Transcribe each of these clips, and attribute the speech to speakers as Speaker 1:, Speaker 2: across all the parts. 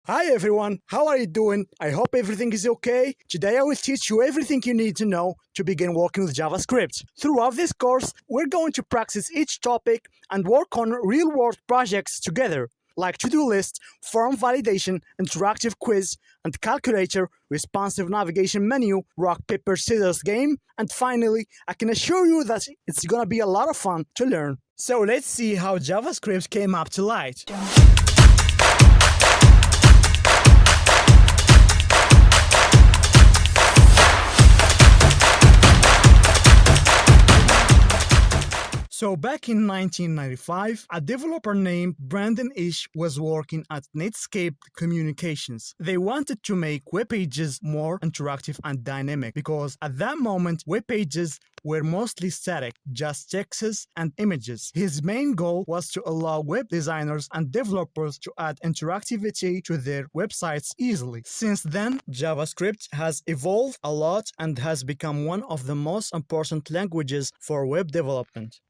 Speaker 1: Hi everyone, how are you doing? I hope everything is okay. Today I will teach you everything you need to know to begin working with JavaScript. Throughout this course, we're going to practice each topic and work on real-world projects together, like to-do list, form validation, interactive quiz, and calculator, responsive navigation menu, rock, paper, scissors game, and finally, I can assure you that it's gonna be a lot of fun to learn. So let's see how JavaScript came up to light. So back in 1995, a developer named Brandon Ish was working at Netscape Communications. They wanted to make web pages more interactive and dynamic because at that moment, web pages were mostly static, just texts and images. His main goal was to allow web designers and developers to add interactivity to their websites easily. Since then, JavaScript has evolved a lot and has become one of the most important languages for web development.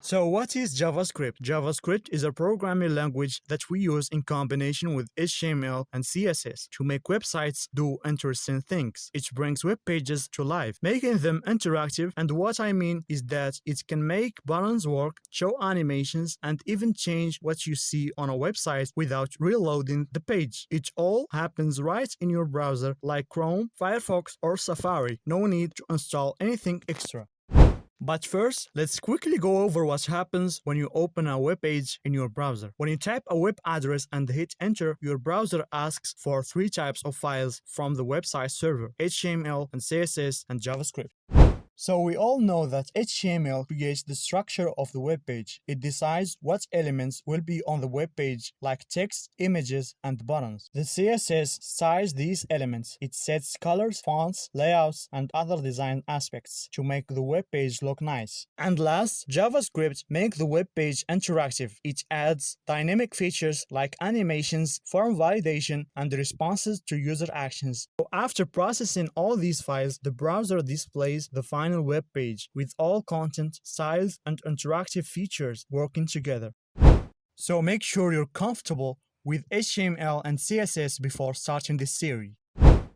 Speaker 1: So what is JavaScript? JavaScript is a programming language that we use in combination with HTML and CSS to make websites do interesting things. It brings web pages to life, making them interactive, and what I mean is that it can make buttons work, show animations, and even change what you see on a website without reloading the page. It all happens right in your browser like Chrome, Firefox, or Safari. No need to install anything extra. But first, let's quickly go over what happens when you open a web page in your browser. When you type a web address and hit enter, your browser asks for three types of files from the website server: HTML and CSS and JavaScript. So we all know that HTML creates the structure of the web page. It decides what elements will be on the web page, like text, images, and buttons. The CSS styles these elements. It sets colors, fonts, layouts, and other design aspects to make the web page look nice. And last, JavaScript makes the web page interactive. It adds dynamic features like animations, form validation, and responses to user actions. So after processing all these files, the browser displays the final web page with all content, styles, and interactive features working together. So make sure you're comfortable with HTML and CSS before starting this series.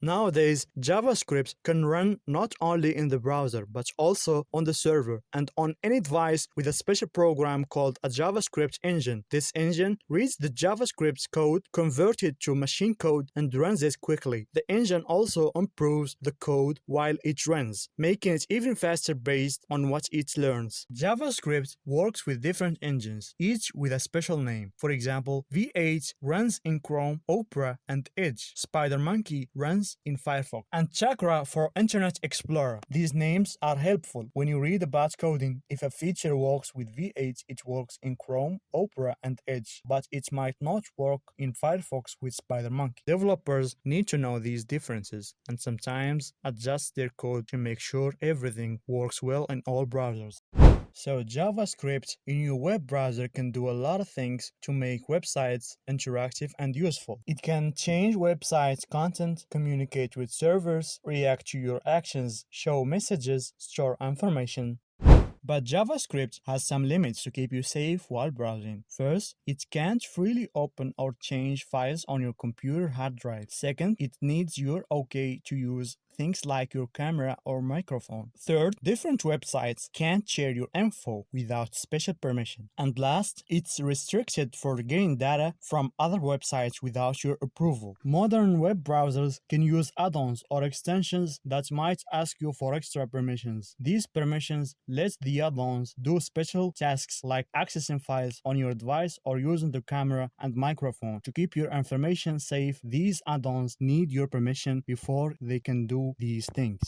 Speaker 1: Nowadays, JavaScript can run not only in the browser but also on the server and on any device with a special program called a JavaScript engine. This engine reads the JavaScript code, converts it to machine code, and runs it quickly. The engine also improves the code while it runs, making it even faster based on what it learns. JavaScript works with different engines, each with a special name. For example, V8 runs in Chrome, Opera, and Edge. SpiderMonkey runs in Firefox, and Chakra for Internet Explorer. These names are helpful when you read about coding. If a feature works with V8, it works in Chrome, Opera, and Edge, but it might not work in Firefox with SpiderMonkey. Developers need to know these differences and sometimes adjust their code to make sure everything works well in all browsers. So JavaScript in your web browser can do a lot of things to make websites interactive and useful. It can change website content, communicate with servers, react to your actions, show messages, store information. But JavaScript has some limits to keep you safe while browsing. First, it can't freely open or change files on your computer hard drive. Second, it needs your OK to use things like your camera or microphone. Third, different websites can't share your info without special permission. And last, it's restricted for getting data from other websites without your approval. Modern web browsers can use add-ons or extensions that might ask you for extra permissions. These permissions let the add-ons do special tasks like accessing files on your device or using the camera and microphone. To keep your information safe, these add-ons need your permission before they can do these things.